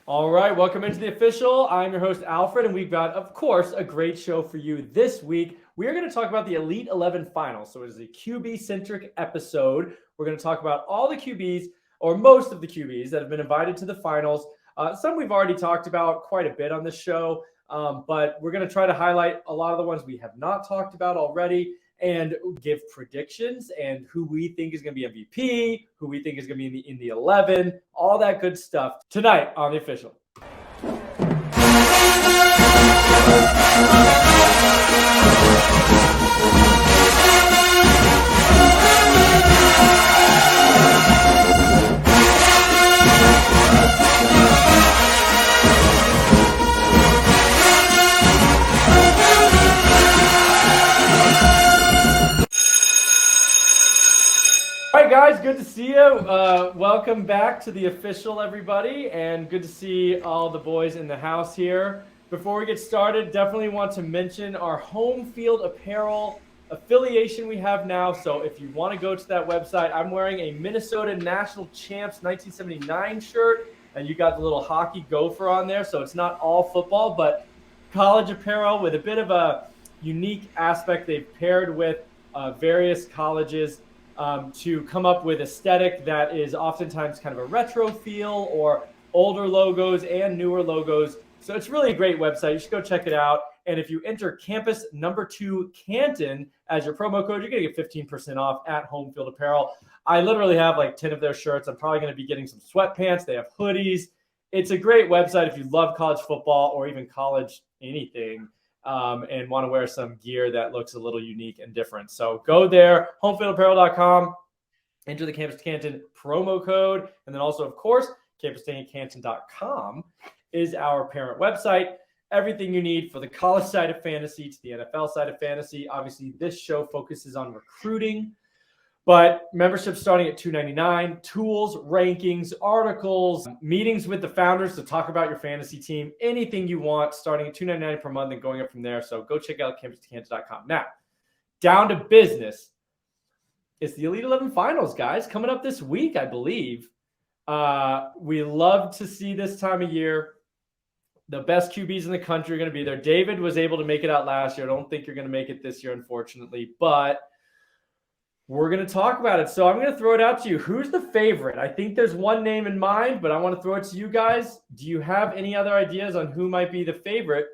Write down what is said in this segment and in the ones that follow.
All right, welcome into the official. I'm your host, Alfred, and we've got, of course, a great show for you this week. We are going to talk about the Elite 11 finals. So it is a QB-centric episode. We're going to talk about all the QBs, or most of the QBs, that have been invited to the finals. Some we've already talked about quite a bit on this show, but we're going to try to highlight a lot of the ones we have not talked about already and give predictions and who we think is going to be MVP, who we think is going to be in the 11, all that good stuff tonight on the official. All right, guys, good to see you. Welcome back to the official, everybody, and good to see all the boys in the house here. Before we get started, definitely want to mention our home field apparel affiliation we have now. So if you want to go to that website, I'm wearing a Minnesota National Champs 1979 shirt, and you got the little hockey gopher on there. So it's not all football, but college apparel with a bit of a unique aspect. They've paired with various colleges to come up with aesthetic that is oftentimes kind of a retro feel or older logos and newer logos. So it's really a great website. You should go check it out. And if you enter campus number 2 Canton as your promo code, you're going to get 15% off at Home Field Apparel. I literally have like 10 of their shirts. I'm probably going to be getting some sweatpants. They have hoodies. It's a great website if you love college football or even college anything. And want to wear some gear that looks a little unique and different. So go there, homefieldapparel.com, enter the Campus Canton promo code, and then also, of course, campuscanton.com is our parent website. Everything you need for the college side of fantasy to the NFL side of fantasy. Obviously, this show focuses on recruiting, but membership starting at $2.99, tools, rankings, articles, meetings with the founders to talk about your fantasy team, anything you want, starting at $2.99 per month and going up from there. So go check out campuscanton.com. Now, down to business. It's the Elite 11 finals, guys, coming up this week, I believe. We love to see this time of year. The best QBs in the country are going to be there. David was able to make it out last year. I don't think you're going to make it this year, unfortunately, but we're going to talk about it. So I'm going to throw it out to you. Who's the favorite? I think there's one name in mind, but I want to throw it to you guys. Do you have any other ideas on who might be the favorite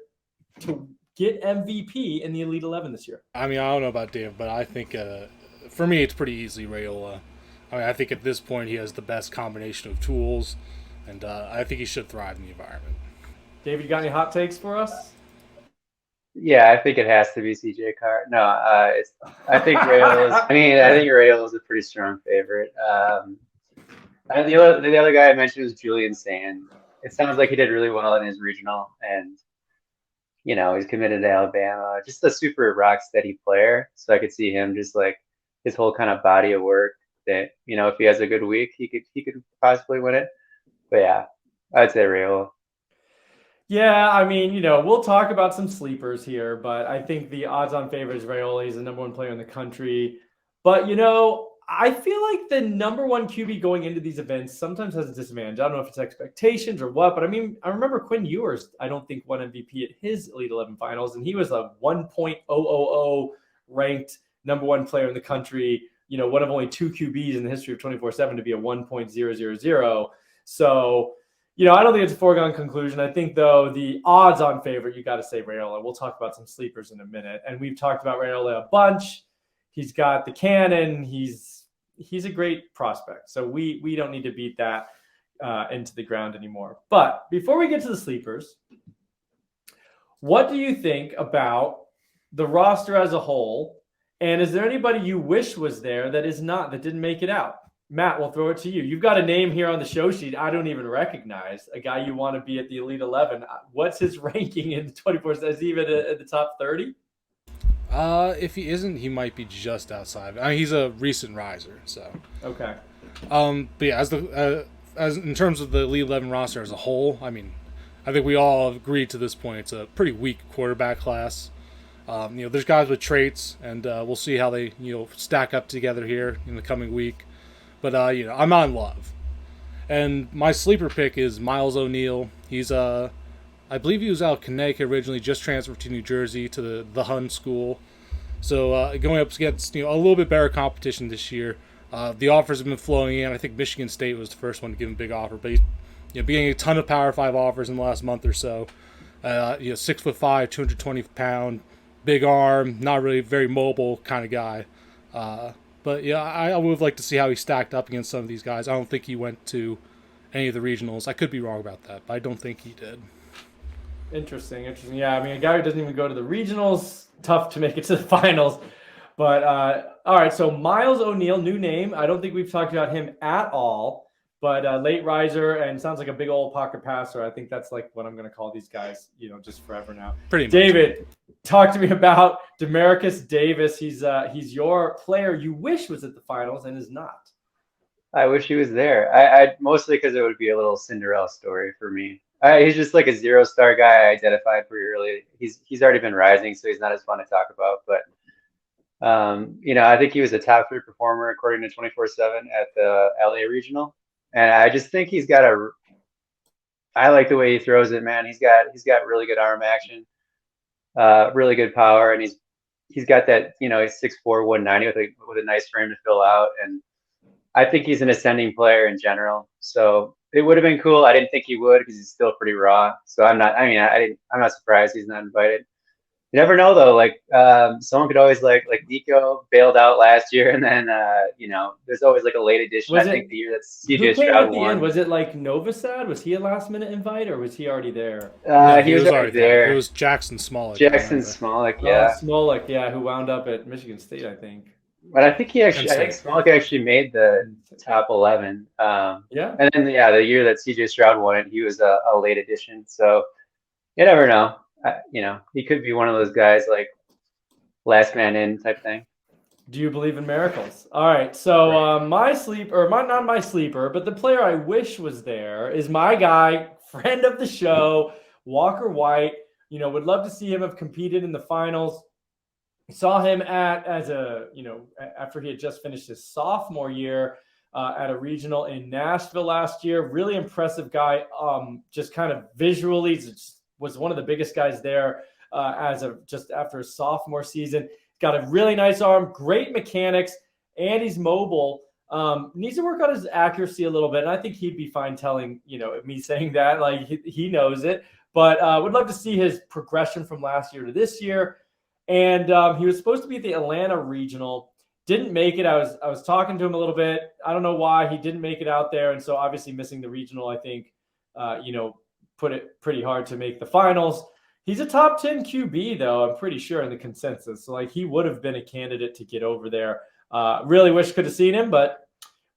to get MVP in the Elite 11 this year? I mean, I don't know about Dave, but I think for me it's pretty easily Rayola. I mean, I think at this point he has the best combination of tools, and I think he should thrive in the environment. David, you got any hot takes for us? Yeah, I think it has to be CJ Carr. No, I think Rayola. I think Rayola is a pretty strong favorite. And the other guy I mentioned was Julian Sand. It sounds like he did really well in his regional, and he's committed to Alabama. Just a super rock steady player. So I could see him just like his whole kind of body of work. That if he has a good week, he could possibly win it. But yeah, I'd say Rayola. Yeah, I mean, we'll talk about some sleepers here, but I think the odds-on favorite is Raiola. He's the number 1 player in the country. But, I feel like the number 1 QB going into these events sometimes has a disadvantage. I don't know if it's expectations or what, but I mean, I remember Quinn Ewers, I don't think, won MVP at his Elite 11 finals, and he was a 1.000 ranked number 1 player in the country, one of only 2 QBs in the history of 24/7 to be a 1.000. So, I don't think it's a foregone conclusion. I think, though, the odds-on favorite, you got to say Rayola. We'll talk about some sleepers in a minute. And we've talked about Rayola a bunch. He's got the cannon. He's a great prospect. So we don't need to beat that into the ground anymore. But before we get to the sleepers, what do you think about the roster as a whole? And is there anybody you wish was there that didn't make it out? Matt, we'll throw it to you. You've got a name here on the show sheet I don't even recognize, a guy you want to be at the Elite 11. What's his ranking in 24? Is he even at the top 30? If he isn't, he might be just outside. I mean, he's a recent riser, so. Okay. But yeah, as in terms of the Elite 11 roster as a whole, I mean, I think we all agree to this point it's a pretty weak quarterback class. There's guys with traits, and we'll see how they stack up together here in the coming week. But I'm not in love. And my sleeper pick is Miles ONeal. He's I believe he was out of Connecticut originally, just transferred to New Jersey to the Hun school. So going up against a little bit better competition this year. The offers have been flowing in. I think Michigan State was the first one to give him a big offer, but he's getting a ton of Power 5 offers in the last month or so. 6'5", 220-pound, big arm, not really very mobile kind of guy. But yeah, I would have liked to see how he stacked up against some of these guys. I don't think he went to any of the regionals. I could be wrong about that, but I don't think he did. Interesting. Yeah, I mean, a guy who doesn't even go to the regionals, tough to make it to the finals. But all right, so Miles ONeal, new name. I don't think we've talked about him at all. But late riser and sounds like a big old pocket passer. I think that's like what I'm going to call these guys, just forever now. Pretty much. David, talk to me about Demarcus Davis. He's your player you wish was at the finals and is not. I wish he was there. I mostly because it would be a little Cinderella story for me. He's just like a 0-star guy I identified pretty early. He's already been rising, so he's not as fun to talk about. But I think he was a top 3 performer according to 24/7 at the LA Regional. And I just think I like the way he throws it, man. He's got really good arm action, really good power, and he's got that, he's 6'4", 190 with a nice frame to fill out. And I think he's an ascending player in general. So it would have been cool. I didn't think he would because he's still pretty raw. So I'm not surprised he's not invited. You never know though. Like someone could always like Nico bailed out last year, and then there's always like a late addition. I think the year that CJ Stroud won. Was it like Novosad? Was he a last minute invite, or was he already there? He was already there. It was Jackson Smolik. Smolik, yeah, who wound up at Michigan State, I think. But I think Smolik actually made the top 11. And then the year that CJ Stroud won it, he was a late addition. So you never know. He could be one of those guys like last man in type thing. Do you believe in miracles? All right. So my sleeper, not my sleeper, but the player I wish was there is my guy, friend of the show, Walker White. Would love to see him have competed in the finals. Saw him after he had just finished his sophomore year at a regional in Nashville last year. Really impressive guy. Just kind of visually was one of the biggest guys there just after his sophomore season. Got a really nice arm, great mechanics, and he's mobile. Needs to work on his accuracy a little bit, and I think he'd be fine telling me saying that. Like he knows it, but would love to see his progression from last year to this year. And he was supposed to be at the Atlanta Regional, didn't make it. I was talking to him a little bit. I don't know why he didn't make it out there, and so obviously missing the regional, I think, put it pretty hard to make the finals. He's a top 10 QB, though, I'm pretty sure, in the consensus. So, he would have been a candidate to get over there. Really wish could have seen him, but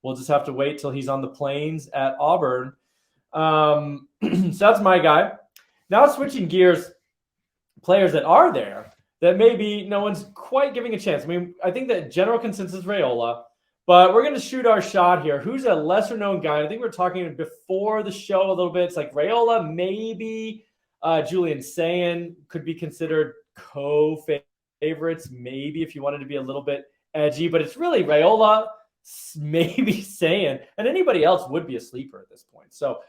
we'll just have to wait till he's on the plains at Auburn. So that's my guy. Now switching gears, players that are there that maybe no one's quite giving a chance. I mean, I think that general consensus is Raiola. But we're going to shoot our shot here. Who's a lesser-known guy? I think we were talking before the show a little bit. It's like Raiola, maybe Julian Sayin could be considered co-favorites, maybe if you wanted to be a little bit edgy. But it's really Raiola, maybe Sayin, and anybody else would be a sleeper at this point. So,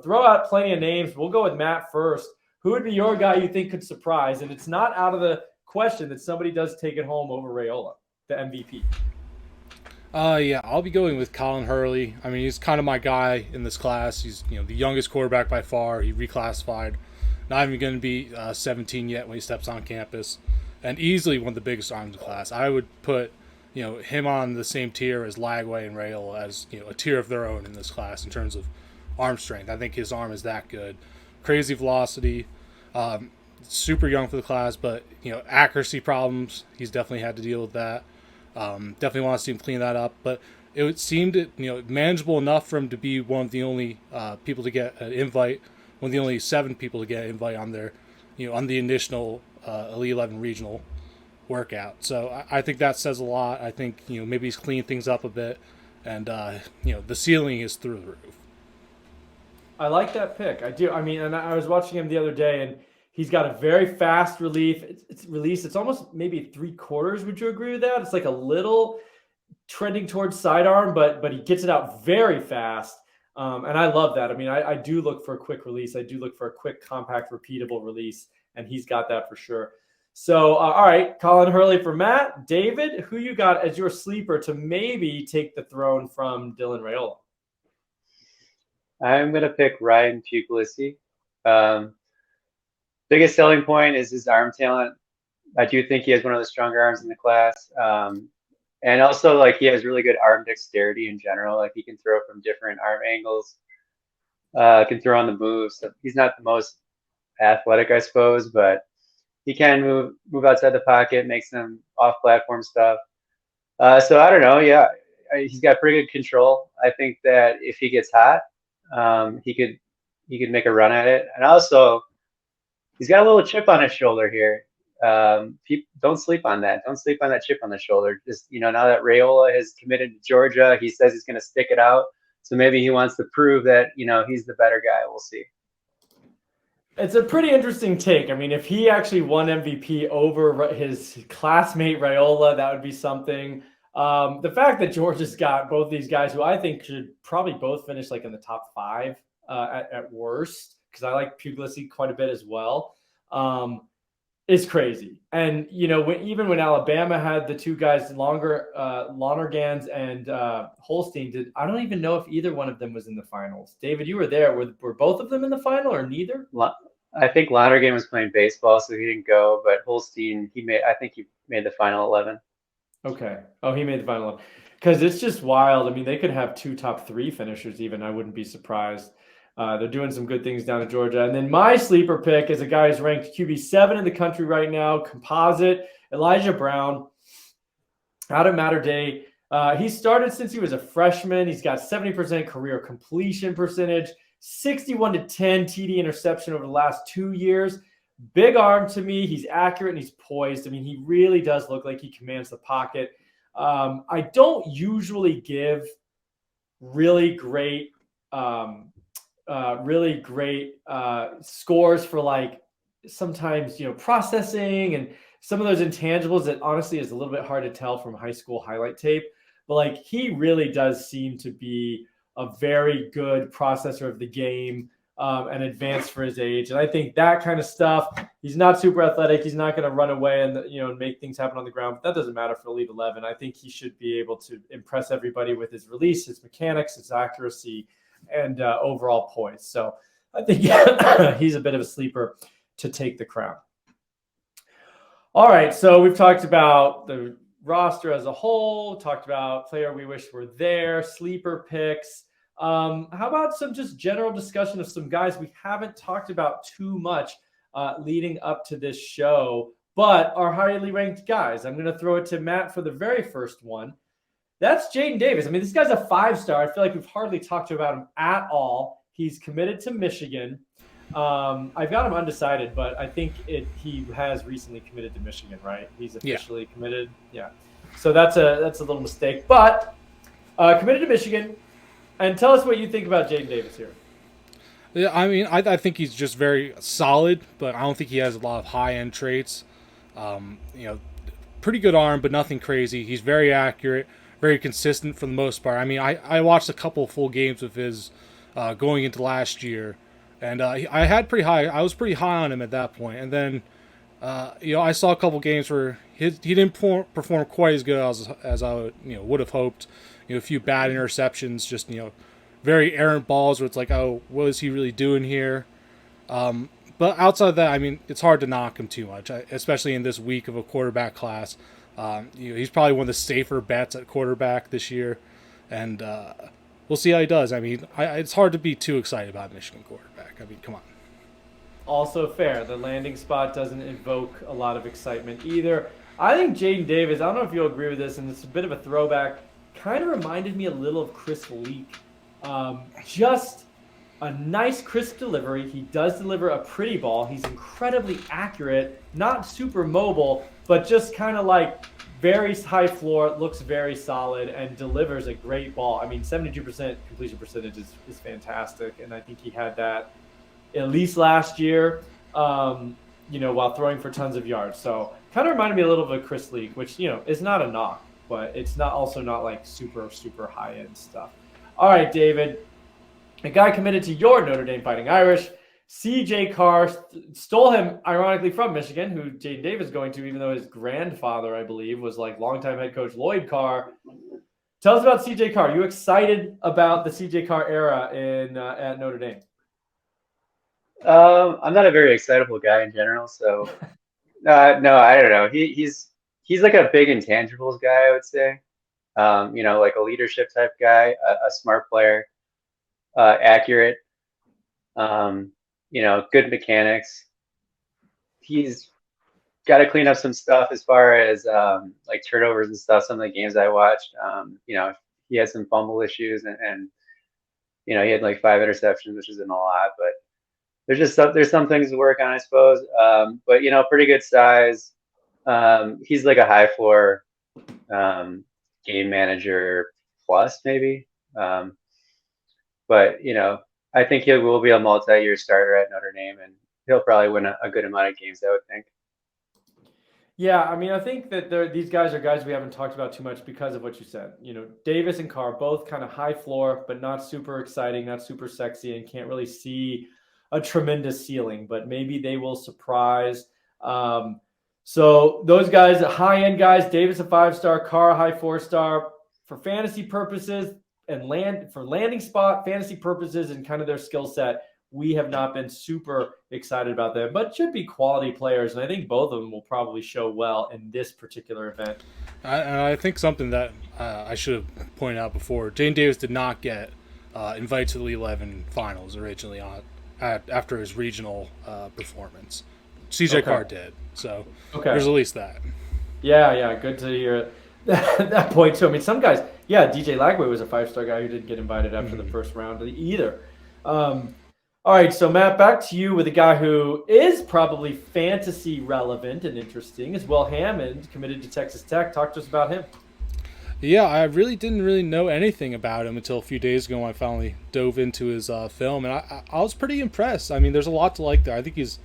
throw out plenty of names. We'll go with Matt first. Who would be your guy you think could surprise? And it's not out of the question that somebody does take it home over Raiola, the MVP. I'll be going with Colin Hurley. I mean, he's kind of my guy in this class. He's the youngest quarterback by far. He reclassified, not even going to be 17 yet when he steps on campus, and easily one of the biggest arms in the class. I would put him on the same tier as Lagway and Raiola, as a tier of their own in this class in terms of arm strength. I think his arm is that good. Crazy velocity, super young for the class, but accuracy problems. He's definitely had to deal with that. Definitely want to see him clean that up, but it seemed manageable enough for him to be one of the only people to get an invite, one of the only 7 people to get an invite on their, on the initial Elite 11 regional workout. So I think that says a lot. I think maybe he's cleaned things up a bit, and the ceiling is through the roof. I like that pick. I do. I mean, and I was watching him the other day, and he's got a very fast relief. It's almost maybe 3/4. Would you agree with that? It's like a little trending towards sidearm, but he gets it out very fast. And I love that. I mean, I do look for a quick release. I do look for a quick, compact, repeatable release, and he's got that for sure. So, all right, Colin Hurley for Matt. David, who you got as your sleeper to maybe take the throne from Dylan Raiola? I'm gonna pick Ryan Puglisi. Biggest selling point is his arm talent. I do think he has one of the stronger arms in the class. And also, like, he has really good arm dexterity in general. Like, he can throw from different arm angles, can throw on the move. So he's not the most athletic, I suppose, but he can move outside the pocket, make some off-platform stuff. So I don't know. Yeah, he's got pretty good control. I think that if he gets hot, he could make a run at it. And also, he's got a little chip on his shoulder here. Don't sleep on that. Don't sleep on that chip on the shoulder. Just, now that Raiola has committed to Georgia, he says he's going to stick it out. So maybe he wants to prove that, he's the better guy. We'll see. It's a pretty interesting take. I mean, if he actually won MVP over his classmate Raiola, that would be something. The fact that Georgia's got both these guys who I think should probably both finish like in the top 5 at worst, because I like Puglisi quite a bit as well, is crazy. And, even when Alabama had the two guys, Lonergans and Holstein, I don't even know if either one of them was in the finals. David, you were there. Were both of them in the final or neither? I think Lonergan was playing baseball, so he didn't go. But Holstein, I think he made the final 11. Okay. Oh, he made the final 11. Because it's just wild. I mean, they could have 2 top 3 finishers even. I wouldn't be surprised. They're doing some good things down in Georgia. And then my sleeper pick is a guy who's ranked QB7 in the country right now, composite, Elijah Brown, out of Mater Dei. He started since he was a freshman. He's got 70% career completion percentage, 61-10 TD interception over the last 2 years. Big arm to me. He's accurate and he's poised. I mean, he really does look like he commands the pocket. I don't usually give really great scores for like sometimes, processing and some of those intangibles that honestly is a little bit hard to tell from high school highlight tape. But like, he really does seem to be a very good processor of the game and advanced for his age. And I think that kind of stuff, he's not super athletic. He's not going to run away and, make things happen on the ground. But that doesn't matter for Elite 11. I think he should be able to impress everybody with his release, his mechanics, his accuracy, and overall poise. So I think he's a bit of a sleeper to take the crown. All right, so we've talked about the roster as a whole, talked about player we wish were there, sleeper picks. How about some just general discussion of some guys we haven't talked about too much leading up to this show, but are highly ranked guys? I'm going to throw it to Matt for the very first one. That's Jaden Davis. I mean, this guy's a 5-star. I feel like we've hardly talked about him at all. He's committed to Michigan. I've got him undecided, but I think he has recently committed to Michigan, right? He's officially committed. Yeah. So that's a little mistake, but committed to Michigan. And tell us what you think about Jaden Davis here. Yeah, I mean, I think he's just very solid, but I don't think he has a lot of high-end traits. Pretty good arm, but nothing crazy. He's very accurate, very consistent for the most part. I mean, I watched a couple of full games of his going into last year, and I was pretty high on him at that point. And then, I saw a couple games where he didn't perform quite as good as I would have hoped. A few bad interceptions, just very errant balls where it's like, oh, what is he really doing here? But outside of that, I mean, it's hard to knock him too much, especially in this week of a quarterback class. He's probably one of the safer bets at quarterback this year, and we'll see how he does. I mean, it's hard to be too excited about Michigan quarterback. I mean, come on. Also fair. The landing spot doesn't evoke a lot of excitement either. I think Jaden Davis, I don't know if you'll agree with this, and it's a bit of a throwback, kind of reminded me a little of Chris Leak. Just a nice, crisp delivery. He does deliver a pretty ball. He's incredibly accurate, not super mobile, but just kind of like very high floor, looks very solid, and delivers a great ball. I mean, 72% completion percentage is fantastic, and I think he had that at least last year, while throwing for tons of yards. So kind of reminded me a little bit of Chris Leak, which, is not a knock, but it's not like super, super high-end stuff. All right, David, a guy committed to your Notre Dame Fighting Irish. CJ Carr stole him, ironically, from Michigan, who Jaden Davis is going to, even though his grandfather, I believe, was like longtime head coach Lloyd Carr. Tell us about CJ Carr. Are you excited about the CJ Carr era at Notre Dame? I'm not a very excitable guy in general, so no, I don't know. He's like a big intangibles guy, I would say. Like a leadership type guy, a smart player, accurate, good mechanics. He's got to clean up some stuff as far as like turnovers and stuff. Some of the games I watched, he had some fumble issues and he had like 5 interceptions, which isn't a lot, but there's some things to work on, I suppose. But pretty good size. He's like a high floor game manager plus maybe. But I think he will be a multi-year starter at Notre Dame, and he'll probably win a good amount of games, I would think. Yeah, I mean, I think that these guys are guys we haven't talked about too much because of what you said. Davis and Carr, both kind of high floor, but not super exciting, not super sexy, and can't really see a tremendous ceiling, but maybe they will surprise. So those guys, high-end guys, Davis a 5-star, Carr a high 4-star. For fantasy purposes and landing spot, fantasy purposes, and kind of their skill set, we have not been super excited about them, but should be quality players. And I think both of them will probably show well in this particular event. I think something that I should have pointed out before, Jaden Davis did not get invited to the Elite 11 finals originally after his regional performance. CJ Carr did. So there's at least that. Yeah, good to hear that point too. I mean, some guys, DJ Lagway was a 5-star guy who didn't get invited after the first round either. All right, so Matt, back to you with a guy who is probably fantasy relevant and interesting as well. Hammond, committed to Texas Tech. Talk to us about him. Yeah, I really didn't know anything about him until a few days ago when I finally dove into his film, and I was pretty impressed. I mean, there's a lot to like there. I think his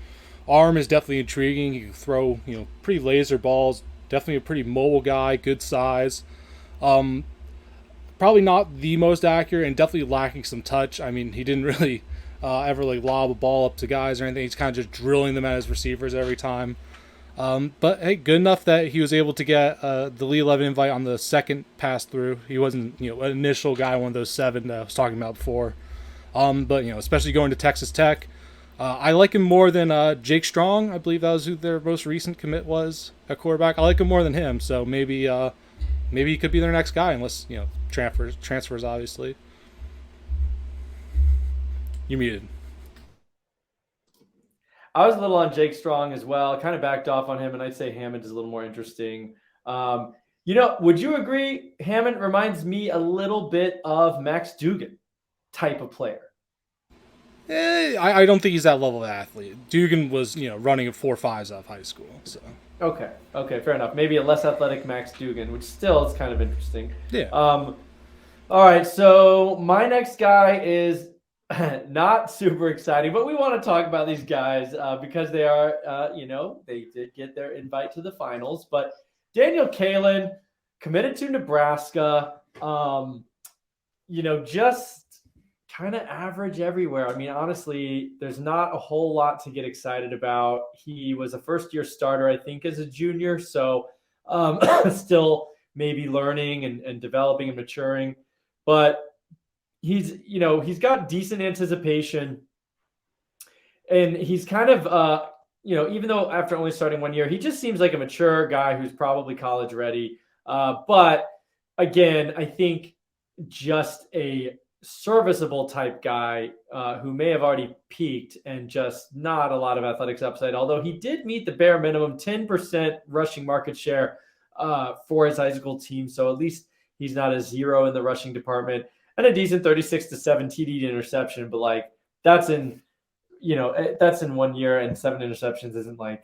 arm is definitely intriguing. He can throw, pretty laser balls. Definitely a pretty mobile guy, good size. Probably not the most accurate and definitely lacking some touch. I mean, he didn't really ever like lob a ball up to guys or anything. He's kind of just drilling them at his receivers every time. But hey, good enough that he was able to get the Elite 11 invite on the second pass through. He wasn't, an initial guy, one of those 7 that I was talking about before. But especially going to Texas Tech, I like him more than Jake Strong. I believe that was who their most recent commit was at quarterback. I like him more than him, so maybe he could be their next guy, unless transfers obviously. You muted. I was a little on Jake Strong as well, kind of backed off on him, and I'd say Hammond is a little more interesting. Would you agree Hammond reminds me a little bit of Max Duggan type of player? I don't think he's that level of athlete. Duggan was, running at 4.5s out of high school. So Okay, fair enough. Maybe a less athletic Max Duggan, which still is kind of interesting. Yeah. All right, so my next guy is not super exciting, but we want to talk about these guys because they are, they did get their invite to the finals. But Daniel Kalin, committed to Nebraska, just kind of average everywhere. I mean, honestly, there's not a whole lot to get excited about. He was a first-year starter, I think, as a junior, so still maybe learning and developing and maturing. But he's got decent anticipation, and he's kind of, even though after only starting 1 year, he just seems like a mature guy who's probably college ready. But again, I think just a serviceable type guy who may have already peaked and just not a lot of athletics upside, although he did meet the bare minimum 10% rushing market share for his high school team. So at least he's not a 0 in the rushing department, and a decent 36-7 TD interception. But that's in 1 year, and 7 interceptions isn't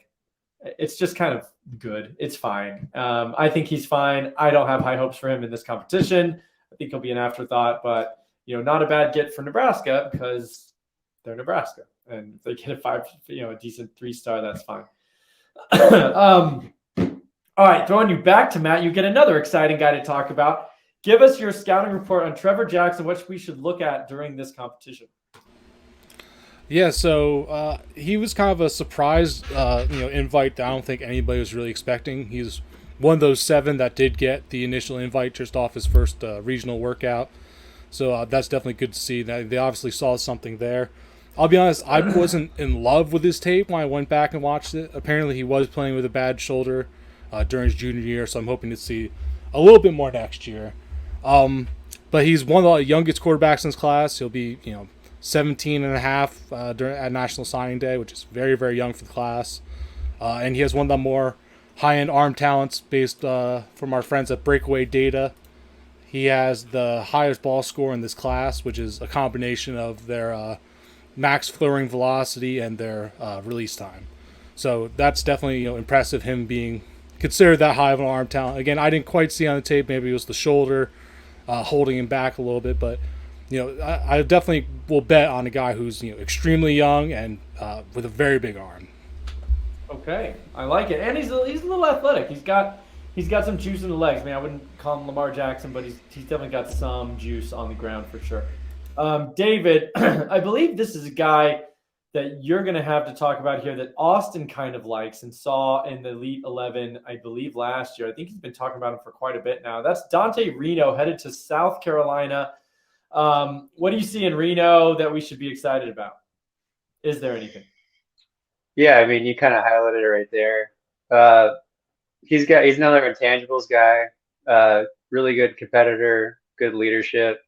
it's just kind of good. It's fine. I think he's fine. I don't have high hopes for him in this competition. I think he'll be an afterthought, but not a bad get for Nebraska because they're Nebraska, and if they get a decent 3-star, that's fine. All right, throwing you back to Matt, you get another exciting guy to talk about. Give us your scouting report on Trevor Jackson, what we should look at during this competition. Yeah, so he was kind of a surprise, invite that I don't think anybody was really expecting. He's one of those 7 that did get the initial invite just off his first regional workout. So that's definitely good to see. They obviously saw something there. I'll be honest, I wasn't in love with his tape when I went back and watched it. Apparently, he was playing with a bad shoulder during his junior year, so I'm hoping to see a little bit more next year. But he's one of the youngest quarterbacks in his class. He'll be, 17 and a half at National Signing Day, which is very, very young for the class. And he has one of the more high-end arm talents based from our friends at Breakaway Data. He has the highest ball score in this class, which is a combination of their max throwing velocity and their release time. So that's definitely impressive, him being considered that high of an arm talent. Again, I didn't quite see on the tape. Maybe it was the shoulder holding him back a little bit, but I definitely will bet on a guy who's extremely young and with a very big arm. Okay, I like it, and he's a little athletic. He's got some juice in the legs. I mean, I wouldn't call him Lamar Jackson, but he's definitely got some juice on the ground for sure. David, I believe this is a guy that you're going to have to talk about here that Austin kind of likes and saw in the Elite 11, I believe, last year. I think he's been talking about him for quite a bit now. That's Dante Reno, headed to South Carolina. What do you see in Reno that we should be excited about? Is there anything? Yeah, I mean, you kind of highlighted it right there. He's another intangibles guy. Really good competitor, good leadership.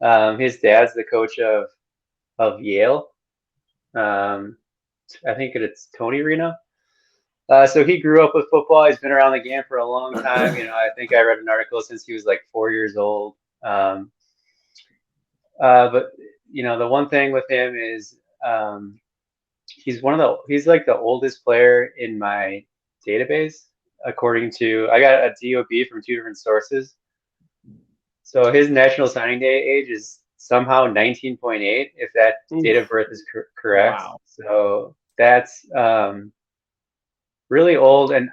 His dad's the coach of Yale. I think it's Tony Reno. So he grew up with football. He's been around the game for a long time. I think I read an article since he was like 4 years old. But the one thing with him is he's like the oldest player in my database, according to I got a DOB from 2 different sources. So his national signing day age is somehow 19.8, if that date of birth is correct. Wow. So that's really old. And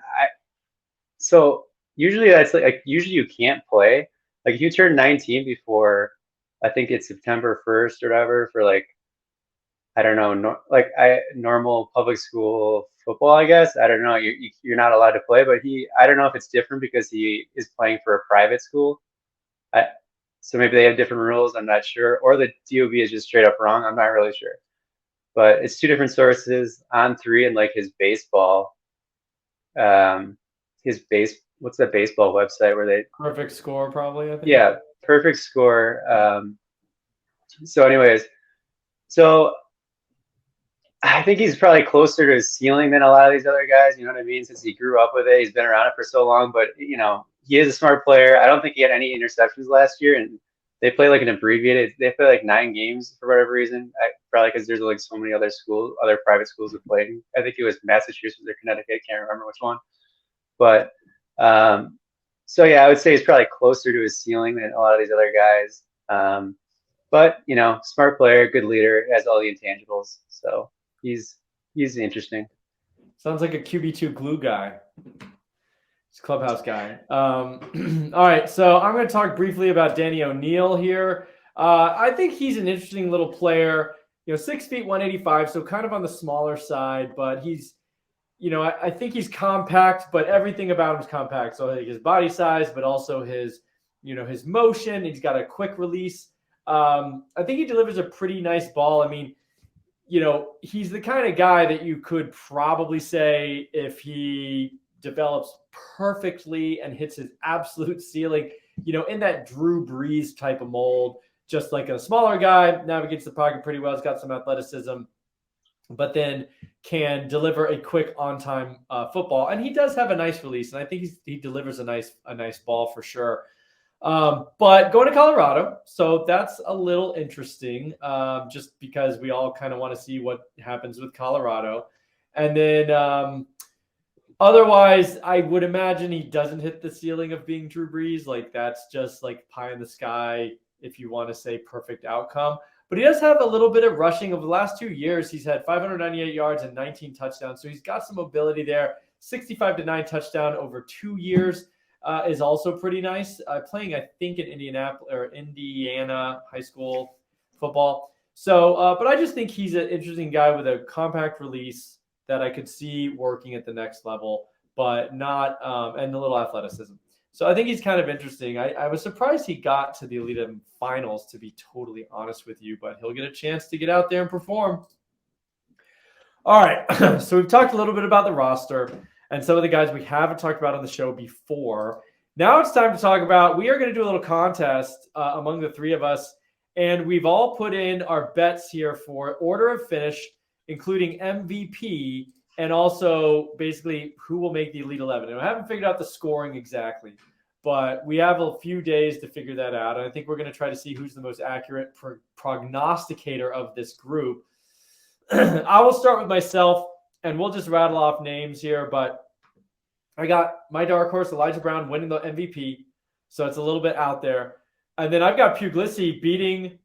so usually that's like usually you can't play. Like if you turn 19 before, I think it's September 1st or whatever, for like, I don't know, normal public school football, I guess. I don't know. You're not allowed to play, but I don't know if it's different because he is playing for a private school. So maybe they have different rules. I'm not sure. Or the DOB is just straight up wrong. I'm not really sure. But it's 2 different sources. On3 and like his baseball, what's that baseball website where they Perfect Score, probably, I think. Yeah, Perfect Score. So anyways, so I think he's probably closer to his ceiling than a lot of these other guys, you know what I mean? Since he grew up with it, he's been around it for so long, but he is a smart player. I don't think he had any interceptions last year, and they play like an abbreviated. They play like 9 games for whatever reason. Probably because there's like so many other private schools that played. I think it was Massachusetts or Connecticut. Can't remember which one. But so yeah, I would say he's probably closer to his ceiling than a lot of these other guys. But smart player, good leader, has all the intangibles. So he's interesting. Sounds like a QB2 glue guy. He's a clubhouse guy. All right, so I'm going to talk briefly about Danny ONeal here. I think he's an interesting little player. 6 feet 185, so kind of on the smaller side, but he's, I think he's compact, but everything about him is compact. So like his body size, but also his, his motion. He's got a quick release. I think he delivers a pretty nice ball. I mean, he's the kind of guy that you could probably say if he develops perfectly and hits his absolute ceiling, in that Drew Brees type of mold, just like a smaller guy, navigates the pocket pretty well. He's got some athleticism, but then can deliver a quick on-time football. And he does have a nice release, and I think he delivers a nice ball for sure. But going to Colorado, so that's a little interesting, just because we all kind of want to see what happens with Colorado. And then otherwise, I would imagine he doesn't hit the ceiling of being Drew Brees. Like that's just like pie in the sky, if you want to say perfect outcome. But he does have a little bit of rushing. Over the last 2 years, he's had 598 yards and 19 touchdowns. So he's got some mobility there. 65-9 touchdown over 2 years. is also pretty nice. Playing, I think, in Indiana high school football. So, but I just think he's an interesting guy with a compact release that I could see working at the next level, but not and a little athleticism. So I think he's kind of interesting. I was surprised he got to the Elite 11 finals, to be totally honest with you, but he'll get a chance to get out there and perform. All right, so we've talked a little bit about the roster and some of the guys we haven't talked about on the show before. Now it's time to talk about, we are going to do a little contest among the three of us, and we've all put in our bets here for order of finish, including MVP, and also basically who will make the Elite 11. And I haven't figured out the scoring exactly, but we have a few days to figure that out. And I think we're going to try to see who's the most accurate prognosticator of this group. I will start with myself, and we'll just rattle off names here. But I got my dark horse, Elijah Brown, winning the MVP. So it's a little bit out there. And then I've got Puglisi beating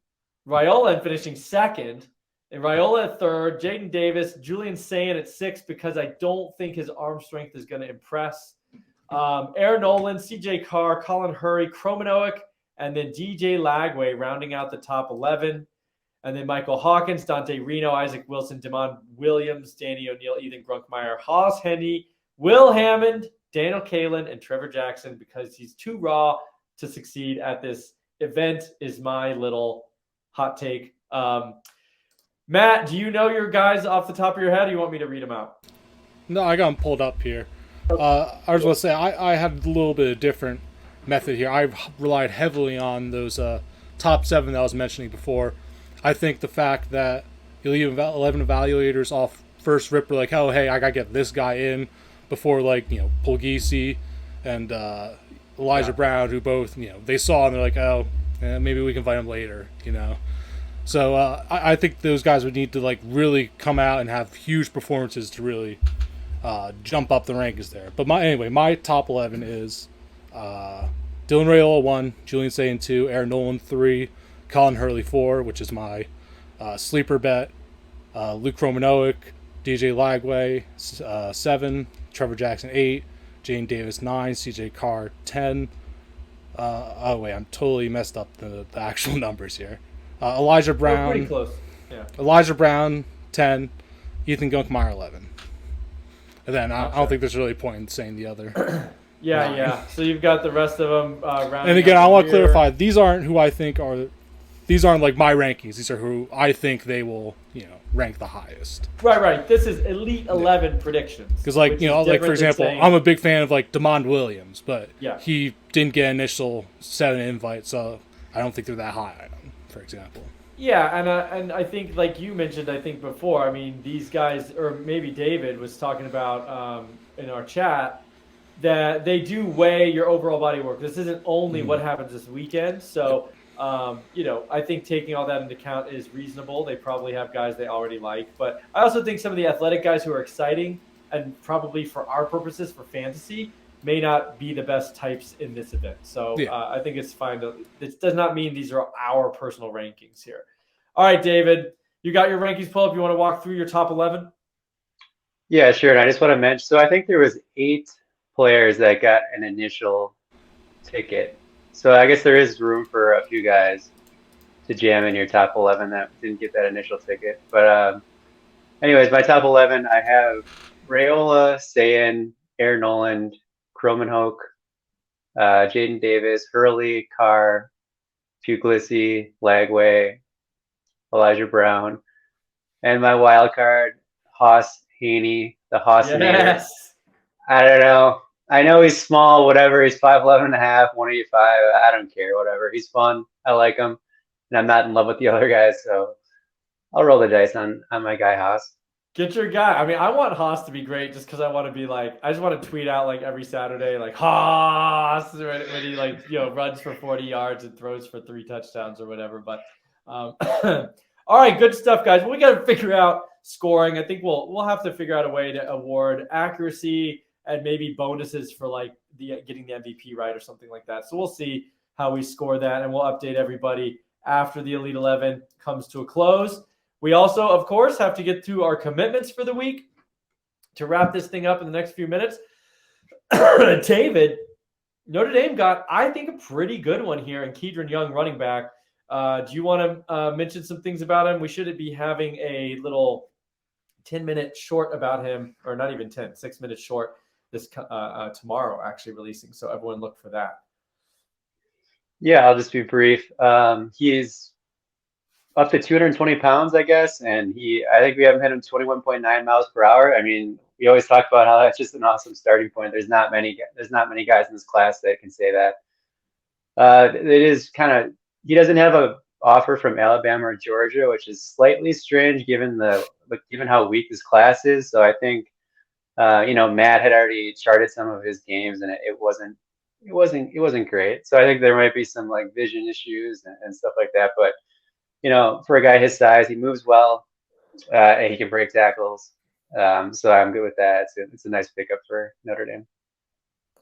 Raiola and finishing second. And Raiola at third, Jaden Davis, Julian Sayin at sixth, because I don't think his arm strength is going to impress. Aaron Nolan, CJ Carr, Colin Hurry, Kromanoic, and then DJ Lagway rounding out the top 11. And then Michael Hawkins, Dante Reno, Isaac Wilson, Damon Williams, Danny ONeal, Ethan Grunkmeyer, Haas Henney, Will Hammond, Daniel Kalin, and Trevor Jackson, because he's too raw to succeed at this event, is my little hot take. Matt, do you know your guys off the top of your head, or you want me to read them out? No, I got them pulled up here. I was going to say, I had a little bit of different method here. I've relied heavily on those top 7 that I was mentioning before. I think the fact that you leave 11 evaluators off first rip, like, oh, hey, I got to get this guy in before, like, Puglisi and Elijah Brown, who both, they saw and they're like, oh, maybe we can find him later, So I think those guys would need to, like, really come out and have huge performances to really jump up the rankings there. But my top 11 is Dylan Raiola 1, Julian Sayin 2, Aaron Nolan 3, Colin Hurley 4, which is my sleeper bet, Luke Kromanoic, DJ Lagway 7, Trevor Jackson 8, Jaden Davis 9, CJ Carr 10. I'm totally messed up the actual numbers here. Elijah Brown. Pretty close. Yeah. Elijah Brown 10, Ethan Gunkmeyer 11. And then I don't think there's really a point in saying the other. Yeah. So you've got the rest of them rounding. And again, I want to clarify, these aren't who I think are. These aren't like my rankings. These are who I think they will, rank the highest. Right. This is Elite 11 predictions. Because, like, like, for example, I'm a big fan of, like, Damon Williams, but he didn't get initial 7 invites, so I don't think they're that high on him, for example. Yeah, and I think, like you mentioned, I think before, I mean, these guys, or maybe David was talking about in our chat, that they do weigh your overall body of work. This isn't only what happens this weekend, so... I think taking all that into account is reasonable. They probably have guys they already like. But I also think some of the athletic guys who are exciting and probably for our purposes for fantasy may not be the best types in this event. So I think it's fine. It does not mean these are our personal rankings here. All right, David, you got your rankings pulled up. You want to walk through your top 11? Yeah, sure. And I just want to mention, so I think there was 8 players that got an initial ticket. So I guess there is room for a few guys to jam in your top 11 that didn't get that initial ticket. But anyways, my top 11, I have Raiola, Sayin, Aaron Nolan, Kromanoic, Jaden Davis, Hurley, Carr, Puglisi, Lagway, Elijah Brown, and my wild card, Haas Haney, the Haasinator. Yes. I don't know. I know he's small, whatever. He's 5'11 and a half, 185. I don't care, whatever. He's fun. I like him. And I'm not in love with the other guys, so I'll roll the dice on my guy Haas. Get your guy. I mean, I want Haas to be great just because I want to be like, I just want to tweet out like every Saturday, like Haas when he runs for 40 yards and throws for 3 touchdowns or whatever. But all right, good stuff, guys. Well, we got to figure out scoring. I think we'll have to figure out a way to award accuracy and maybe bonuses for like getting the MVP right or something like that. So we'll see how we score that, and we'll update everybody after the Elite 11 comes to a close. We also, of course, have to get through our commitments for the week to wrap this thing up in the next few minutes. David, Notre Dame got, I think, a pretty good one here in Kedron Young, running back. Do you want to mention some things about him? We should be having a little 10-minute short about him, or not even 10, 6 minutes short this tomorrow, actually releasing. So everyone look for that. Yeah, I'll just be brief. He's up to 220 pounds, I guess, and I think we have him hit him 21.9 miles per hour. I mean, we always talk about how that's just an awesome starting point. There's not many guys in this class that can say that. It is kind of, he doesn't have a offer from Alabama or Georgia, which is slightly strange given how weak this class is. So I think Matt had already charted some of his games, and it wasn't great. So I think there might be some like vision issues and stuff like that. But for a guy his size, he moves well, and he can break tackles. So I'm good with that. It's a nice pickup for Notre Dame.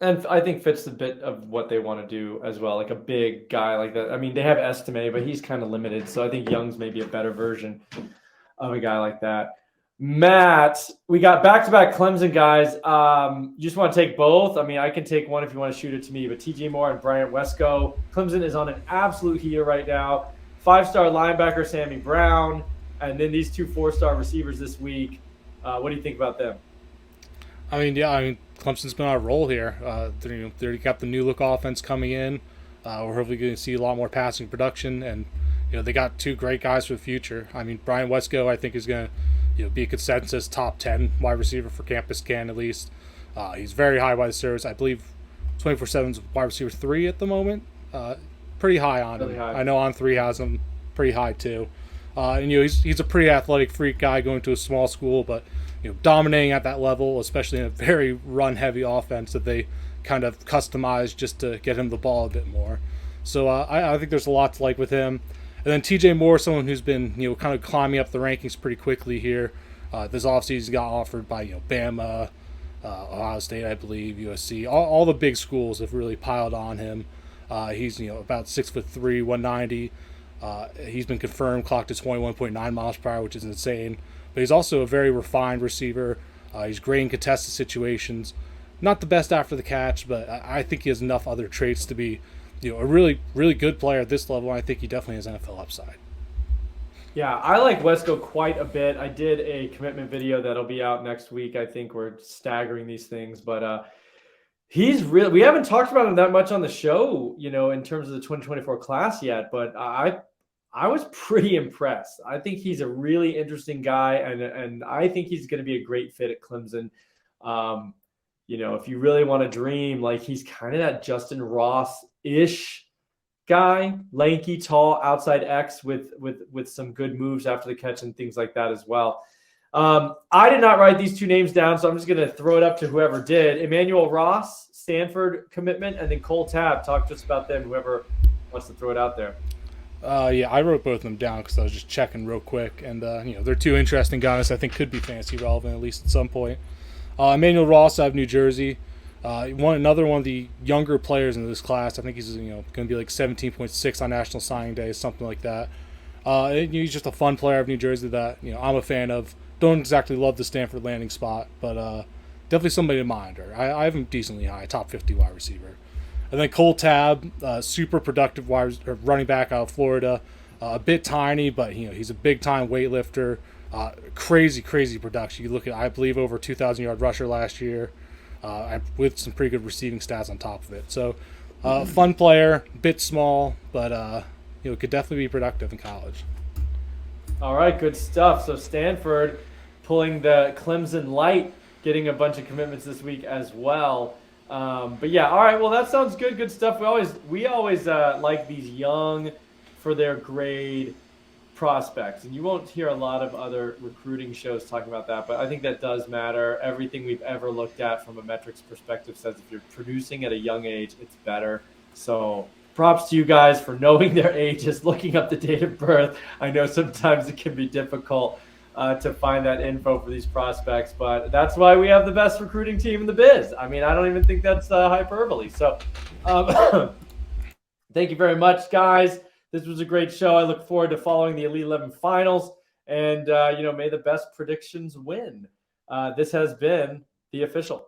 And I think fits a bit of what they want to do as well, like a big guy like that. I mean, they have Estime, but he's kind of limited. So I think Young's maybe a better version of a guy like that. Matt, we got back-to-back Clemson guys. You just want to take both? I mean, I can take one if you want to shoot it to me, but TJ Moore and Bryant Wesco. Clemson is on an absolute heater right now. 5-star linebacker Sammy Brown, and then these 2 4-star receivers this week. What do you think about them? I mean, Clemson's been on a roll here. They got the new look offense coming in. We're hopefully going to see a lot more passing production, and they got 2 great guys for the future. I mean, Brian Wesco, I think, is going to be a consensus top 10 wide receiver for Campus Can at least. He's very high by the service. I believe 24/7's wide receiver 3 at the moment. Pretty high on him. I know On3 has him pretty high too. And he's a pretty athletic freak guy going to a small school, but dominating at that level, especially in a very run-heavy offense that they kind of customized just to get him the ball a bit more. So I think there's a lot to like with him. And then TJ Moore, someone who's been kind of climbing up the rankings pretty quickly here. This offseason got offered by Bama, Ohio State, I believe, USC. All the big schools have really piled on him. He's about 6'3", 190. He's been confirmed, clocked at 21.9 miles per hour, which is insane. But he's also a very refined receiver. He's great in contested situations. Not the best after the catch, but I think he has enough other traits to be a really, really good player at this level. I think he definitely has NFL upside. Yeah, I like Wesco quite a bit. I did a commitment video that'll be out next week. I think we're staggering these things, but he's really, we haven't talked about him that much on the show, in terms of the 2024 class yet, but I was pretty impressed. I think he's a really interesting guy, and I think he's going to be a great fit at Clemson. If you really want to dream, like he's kind of that Justin Ross-ish guy, lanky, tall, outside X with some good moves after the catch and things like that as well. I did not write these 2 names down, so I'm just going to throw it up to whoever did. Emmanuel Ross, Stanford commitment, and then Cole Tabb. Talk just about them, whoever wants to throw it out there. Yeah, I wrote both of them down because I was just checking real quick, and they're 2 interesting guys I think could be fantasy relevant at least at some point. Emmanuel Ross out of New Jersey, another one of the younger players in this class. I think he's going to be like 17.6 on National Signing Day, something like that. He's just a fun player of New Jersey that I'm a fan of. Don't exactly love the Stanford landing spot, but definitely somebody to monitor. I have him decently high, top 50 wide receiver. And then Cole Tabb, super productive running back out of Florida. A bit tiny, but he's a big-time weightlifter. Crazy production. You look at, I believe, over 2,000-yard rusher last year, with some pretty good receiving stats on top of it. So, fun player, bit small, but could definitely be productive in college. All right, good stuff. So Stanford pulling the Clemson light, getting a bunch of commitments this week as well. But yeah, all right. Well, that sounds good. Good stuff. We always like these young for their grade prospects, and you won't hear a lot of other recruiting shows talking about that, but I think that does matter. Everything we've ever looked at from a metrics perspective says if you're producing at a young age, it's better. So props to you guys for knowing their ages, looking up the date of birth. I know sometimes it can be difficult to find that info for these prospects, but that's why we have the best recruiting team in the biz. I mean, I don't even think that's hyperbole. So thank you very much, guys. This was a great show. I look forward to following the Elite 11 finals, and may the best predictions win. This has been The Official.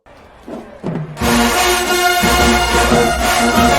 Bye.